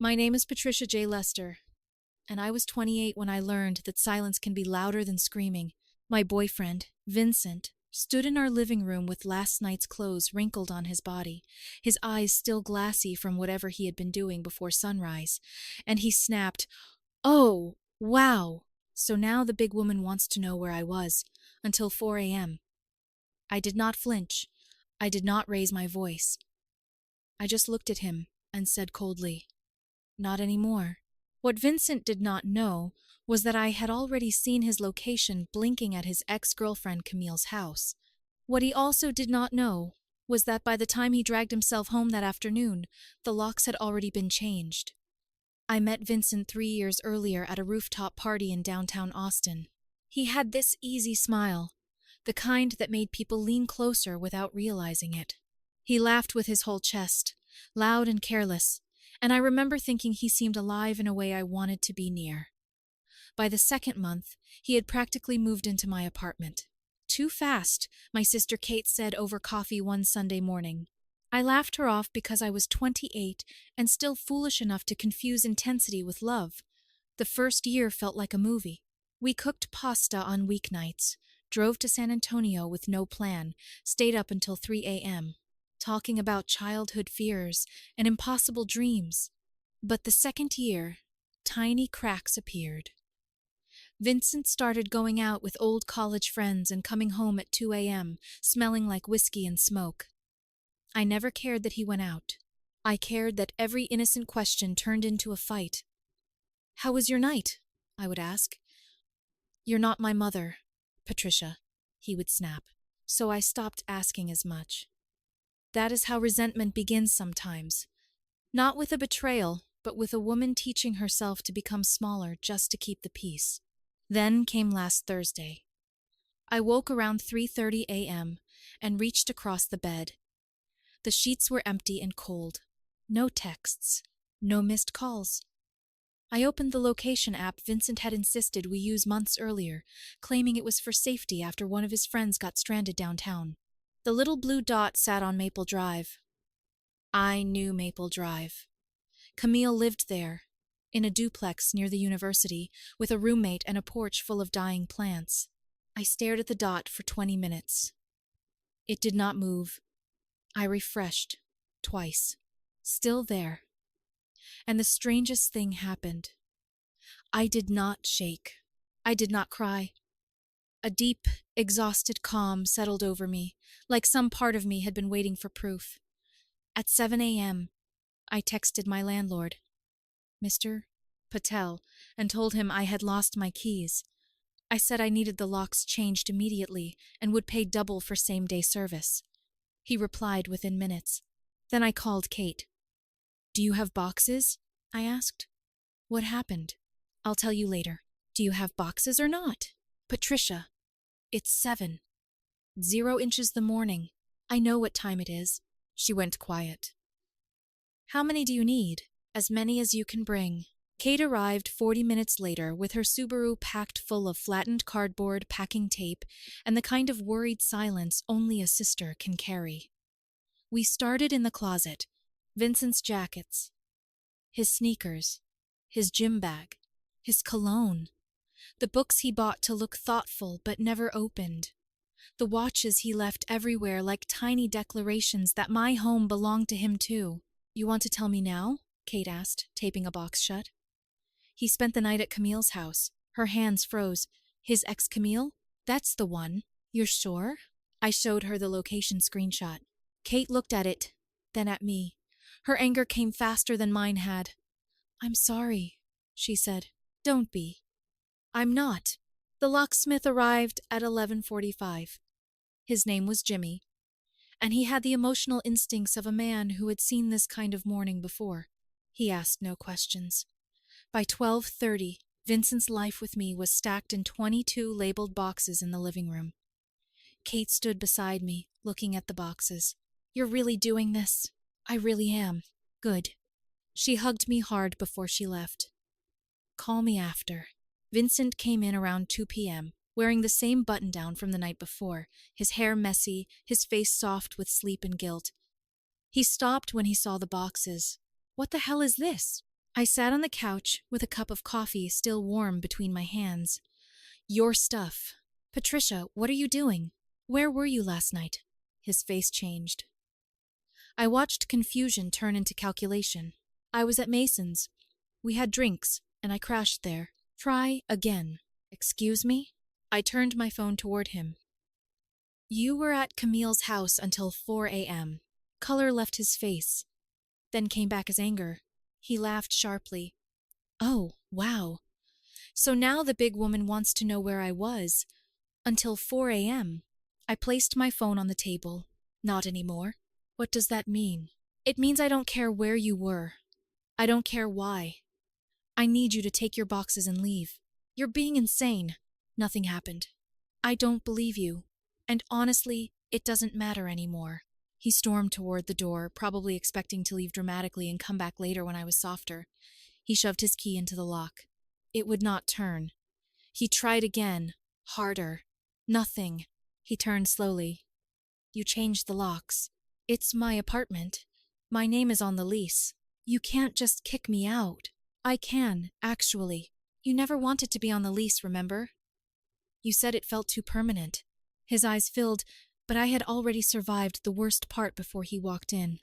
My name is Patricia J. Lester, and I was 28 when I learned that silence can be louder than screaming. My boyfriend, Vincent, stood in our living room with last night's clothes wrinkled on his body, his eyes still glassy from whatever he had been doing before sunrise, and he snapped, "Oh, wow! So now the big woman wants to know where I was, until 4 a.m. I did not flinch. I did not raise my voice. I just looked at him and said coldly, "Not anymore." What Vincent did not know was that I had already seen his location blinking at his ex-girlfriend Camille's house. What he also did not know was that by the time he dragged himself home that afternoon, the locks had already been changed. I met Vincent 3 years earlier at a rooftop party in downtown Austin. He had this easy smile, the kind that made people lean closer without realizing it. He laughed with his whole chest, loud and careless, and I remember thinking he seemed alive in a way I wanted to be near. By the second month, he had practically moved into my apartment. "Too fast," my sister Kate said over coffee one Sunday morning. I laughed her off because I was 28 and still foolish enough to confuse intensity with love. The first year felt like a movie. We cooked pasta on weeknights, drove to San Antonio with no plan, stayed up until 3 a.m., talking about childhood fears and impossible dreams. But the second year, tiny cracks appeared. Vincent started going out with old college friends and coming home at 2 a.m., smelling like whiskey and smoke. I never cared that he went out. I cared that every innocent question turned into a fight. "How was your night?" I would ask. "You're not my mother, Patricia," he would snap. So I stopped asking as much. That is how resentment begins sometimes. Not with a betrayal, but with a woman teaching herself to become smaller just to keep the peace. Then came last Thursday. I woke around 3:30 a.m. and reached across the bed. The sheets were empty and cold. No texts. No missed calls. I opened the location app Vincent had insisted we use months earlier, claiming it was for safety after one of his friends got stranded downtown. The little blue dot sat on Maple Drive. I knew Maple Drive. Camille lived there, in a duplex near the university, with a roommate and a porch full of dying plants. I stared at the dot for 20 minutes. It did not move. I refreshed, twice. Still there. And the strangest thing happened. I did not shake. I did not cry. A deep, exhausted calm settled over me, like some part of me had been waiting for proof. At 7 a.m., I texted my landlord, Mr. Patel, and told him I had lost my keys. I said I needed the locks changed immediately and would pay double for same-day service. He replied within minutes. Then I called Kate. "Do you have boxes?" I asked. "What happened?" "I'll tell you later. Do you have boxes or not?" "Patricia, it's 7. 0 inches the morning. I know what time it is." She went quiet. "How many do you need?" "As many as you can bring." Kate arrived 40 minutes later with her Subaru packed full of flattened cardboard, packing tape, and the kind of worried silence only a sister can carry. We started in the closet. Vincent's jackets, his sneakers, his gym bag, his cologne, the books he bought to look thoughtful but never opened, the watches he left everywhere like tiny declarations that my home belonged to him too. "You want to tell me now?" Kate asked, taping a box shut. "He spent the night at Camille's house." Her hands froze. "His ex-Camille? That's the one. You're sure?" I showed her the location screenshot. Kate looked at it, then at me. Her anger came faster than mine had. "I'm sorry," she said. "Don't be." "I'm not." The locksmith arrived at 11:45. His name was Jimmy, and he had the emotional instincts of a man who had seen this kind of morning before. He asked no questions. By 12:30, Vincent's life with me was stacked in 22 labeled boxes in the living room. Kate stood beside me, looking at the boxes. "You're really doing this?" "I really am." "Good." She hugged me hard before she left. "Call me after." Vincent came in around 2 p.m., wearing the same button-down from the night before, his hair messy, his face soft with sleep and guilt. He stopped when he saw the boxes. "What the hell is this?" I sat on the couch with a cup of coffee still warm between my hands. Your stuff. Patricia, what are you doing? Where were you last night? His face changed. I watched confusion turn into calculation. I was at Mason's. We had drinks, and I crashed there. Try again. Excuse me? I turned my phone toward him. You were at Camille's house until 4 a.m. Color left his face, then came back as anger. He laughed sharply. Oh, wow. So now the big woman wants to know where I was. Until 4 a.m. I placed my phone on the table. Not anymore. What does that mean? It means I don't care where you were. I don't care why. I need you to take your boxes and leave. You're being insane. Nothing happened. I don't believe you. And honestly, it doesn't matter anymore. He stormed toward the door, probably expecting to leave dramatically and come back later when I was softer. He shoved his key into the lock. It would not turn. He tried again, harder. Nothing. He turned slowly. You changed the locks. It's my apartment. My name is on the lease. You can't just kick me out. I can, actually. You never wanted to be on the lease, remember? You said it felt too permanent. His eyes filled, but I had already survived the worst part before he walked in.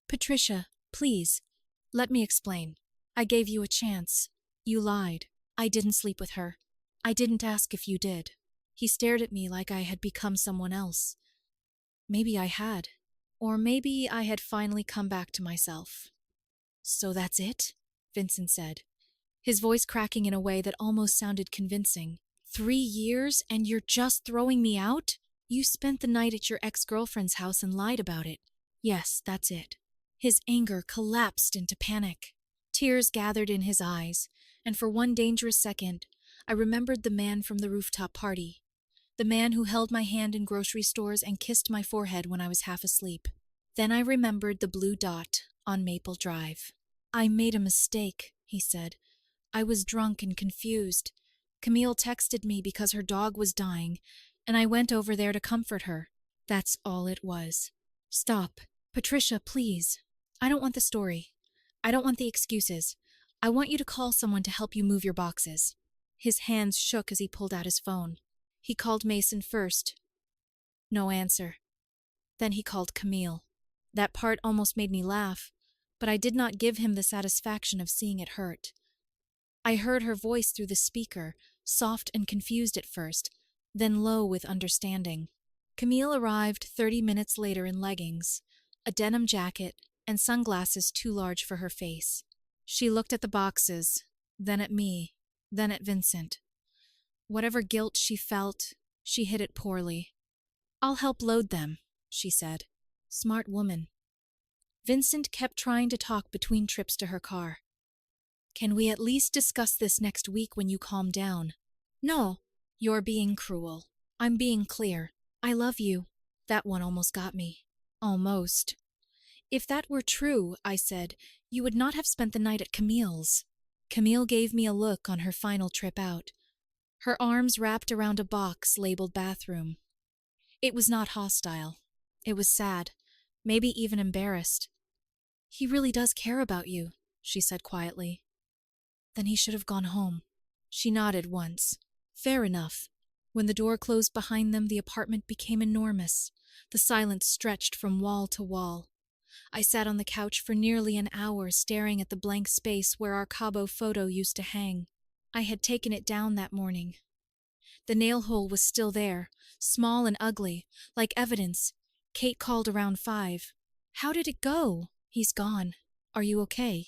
Patricia, please, let me explain. I gave you a chance. You lied. I didn't sleep with her. I didn't ask if you did. He stared at me like I had become someone else. Maybe I had. Or maybe I had finally come back to myself. So that's it? Vincent said, his voice cracking in a way that almost sounded convincing. 3 years and you're just throwing me out? You spent the night at your ex-girlfriend's house and lied about it. Yes, that's it. His anger collapsed into panic. Tears gathered in his eyes, and for one dangerous second, I remembered the man from the rooftop party. The man who held my hand in grocery stores and kissed my forehead when I was half asleep. Then I remembered the blue dot on Maple Drive. I made a mistake, he said. I was drunk and confused. Camille texted me because her dog was dying, and I went over there to comfort her. That's all it was. Stop. Patricia, please. I don't want the story. I don't want the excuses. I want you to call someone to help you move your boxes. His hands shook as he pulled out his phone. He called Mason first. No answer. Then he called Camille. That part almost made me laugh, but I did not give him the satisfaction of seeing it hurt. I heard her voice through the speaker, soft and confused at first, then low with understanding. Camille arrived 30 minutes later in leggings, a denim jacket, and sunglasses too large for her face. She looked at the boxes, then at me, then at Vincent. Whatever guilt she felt, she hid it poorly. I'll help load them, she said. Smart woman. Vincent kept trying to talk between trips to her car. Can we at least discuss this next week when you calm down? No, you're being cruel. I'm being clear. I love you. That one almost got me. Almost. If that were true, I said, you would not have spent the night at Camille's. Camille gave me a look on her final trip out. Her arms wrapped around a box labeled bathroom. It was not hostile. It was sad, maybe even embarrassed. He really does care about you, she said quietly. Then he should have gone home. She nodded once. Fair enough. When the door closed behind them, the apartment became enormous. The silence stretched from wall to wall. I sat on the couch for nearly an hour staring at the blank space where our Cabo photo used to hang. I had taken it down that morning. The nail hole was still there, small and ugly, like evidence. Kate called around 5. How did it go? He's gone. Are you okay?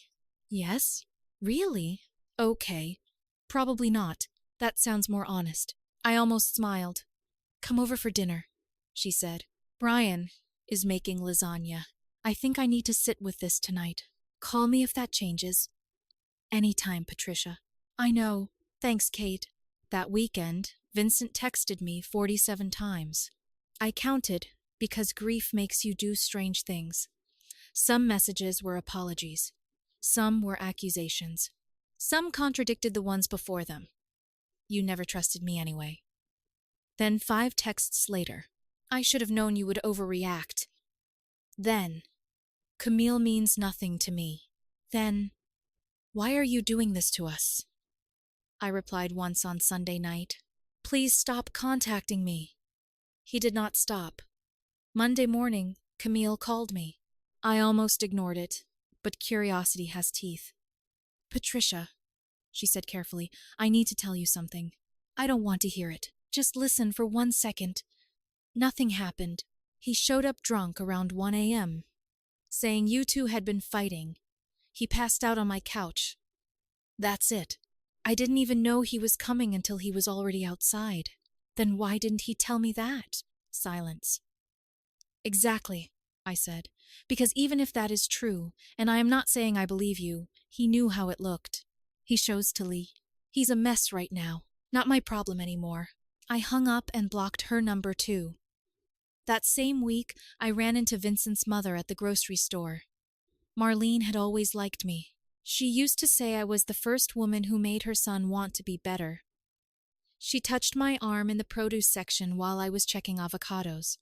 Yes? Really? Okay. Probably not. That sounds more honest. I almost smiled. Come over for dinner, she said. Brian is making lasagna. I think I need to sit with this tonight. Call me if that changes. Anytime, Patricia. I know. Thanks, Kate. That weekend, Vincent texted me 47 times. I counted because grief makes you do strange things. Some messages were apologies. Some were accusations. Some contradicted the ones before them. You never trusted me anyway. Then 5 texts later. I should have known you would overreact. Then, Camille means nothing to me. Then, Why are you doing this to us? I replied once on Sunday night. Please stop contacting me. He did not stop. Monday morning, Camille called me. I almost ignored it, but curiosity has teeth. Patricia, she said carefully, I need to tell you something. I don't want to hear it. Just listen for 1 second. Nothing happened. He showed up drunk around 1 a.m., saying you two had been fighting. He passed out on my couch. That's it. I didn't even know he was coming until he was already outside. Then why didn't he tell me that? Silence. Exactly, I said, because even if that is true, and I am not saying I believe you, he knew how it looked. He shows Talie. He's a mess right now. Not my problem anymore. I hung up and blocked her number too. That same week, I ran into Vincent's mother at the grocery store. Marlene had always liked me. She used to say I was the first woman who made her son want to be better. She touched my arm in the produce section while I was checking avocados.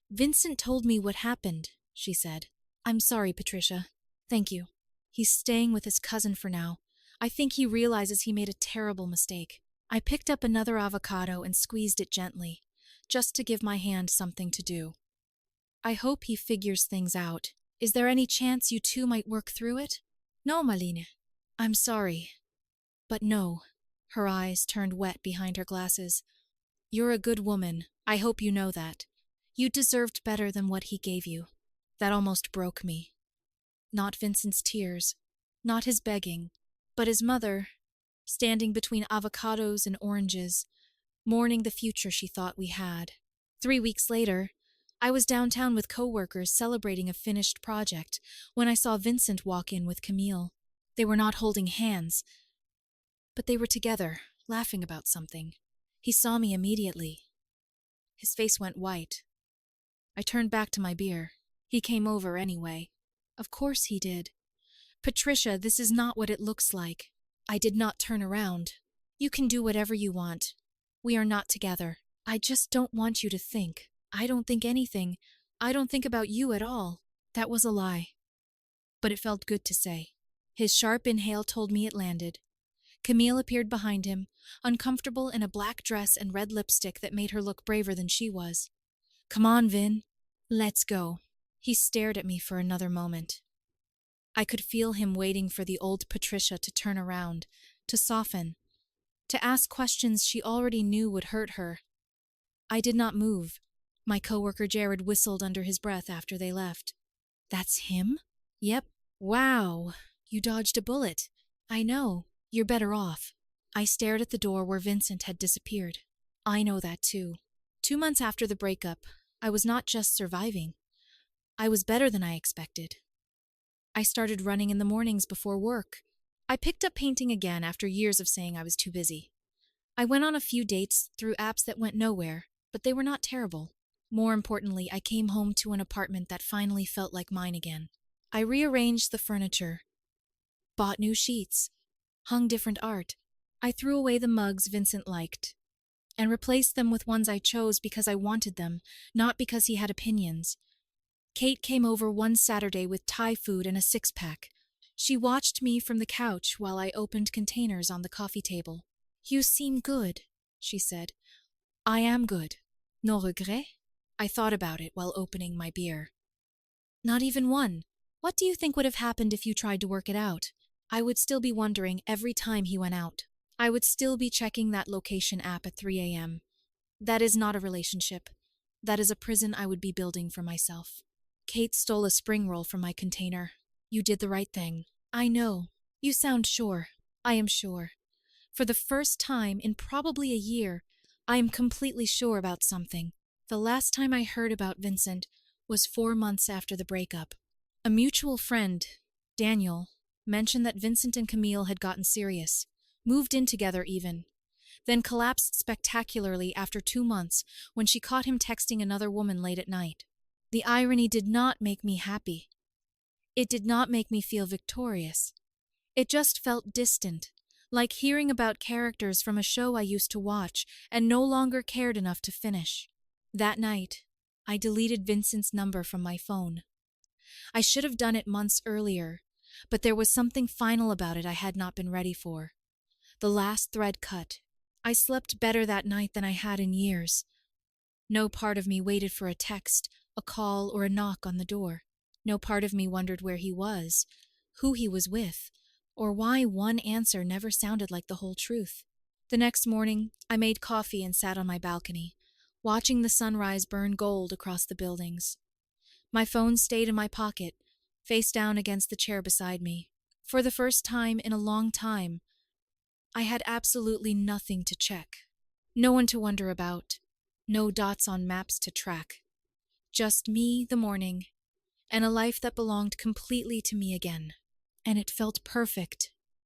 Vincent told me what happened, she said. I'm sorry, Patricia. Thank you. He's staying with his cousin for now. I think he realizes he made a terrible mistake. I picked up another avocado and squeezed it gently, just to give my hand something to do. I hope he figures things out. Is there any chance you two might work through it? No, Marlene. I'm sorry. But no. Her eyes turned wet behind her glasses. You're a good woman. I hope you know that. You deserved better than what he gave you. That almost broke me. Not Vincent's tears, not his begging, but his mother, standing between avocados and oranges, mourning the future she thought we had. 3 weeks later, I was downtown with coworkers celebrating a finished project when I saw Vincent walk in with Camille. They were not holding hands, but they were together, laughing about something. He saw me immediately. His face went white. I turned back to my beer. He came over anyway. Of course he did. Patricia, this is not what it looks like. I did not turn around. You can do whatever you want. We are not together. I just don't want you to think. I don't think anything. I don't think about you at all. That was a lie. But it felt good to say. His sharp inhale told me it landed. Camille appeared behind him, uncomfortable in a black dress and red lipstick that made her look braver than she was. Come on, Vin. Let's go. He stared at me for another moment. I could feel him waiting for the old Patricia to turn around, to soften, to ask questions she already knew would hurt her. I did not move. My coworker Jared whistled under his breath after they left. That's him? Yep. Wow. You dodged a bullet. I know. You're better off. I stared at the door where Vincent had disappeared. I know that too. 2 months after the breakup, I was not just surviving. I was better than I expected. I started running in the mornings before work. I picked up painting again after years of saying I was too busy. I went on a few dates through apps that went nowhere, but they were not terrible. More importantly, I came home to an apartment that finally felt like mine again. I rearranged the furniture, bought new sheets, hung different art. I threw away the mugs Vincent liked, and replaced them with ones I chose because I wanted them, not because he had opinions. Kate came over one Saturday with Thai food and a 6-pack. She watched me from the couch while I opened containers on the coffee table. You seem good, she said. I am good. No regret? I thought about it while opening my beer. Not even one. What do you think would have happened if you tried to work it out? I would still be wondering every time he went out. I would still be checking that location app at 3 a.m. That is not a relationship. That is a prison I would be building for myself. Kate stole a spring roll from my container. You did the right thing. I know. You sound sure. I am sure. For the first time in probably a year, I am completely sure about something. The last time I heard about Vincent was 4 months after the breakup. A mutual friend, Daniel, mentioned that Vincent and Camille had gotten serious, moved in together even, then collapsed spectacularly after 2 months when she caught him texting another woman late at night. The irony did not make me happy. It did not make me feel victorious. It just felt distant, like hearing about characters from a show I used to watch and no longer cared enough to finish. That night, I deleted Vincent's number from my phone. I should have done it months earlier, but there was something final about it I had not been ready for. The last thread cut. I slept better that night than I had in years. No part of me waited for a text, a call, or a knock on the door. No part of me wondered where he was, who he was with, or why one answer never sounded like the whole truth. The next morning, I made coffee and sat on my balcony, watching the sunrise burn gold across the buildings. My phone stayed in my pocket, face down against the chair beside me. For the first time in a long time, I had absolutely nothing to check. No one to wonder about. No dots on maps to track. Just me, the morning, and a life that belonged completely to me again. And it felt perfect.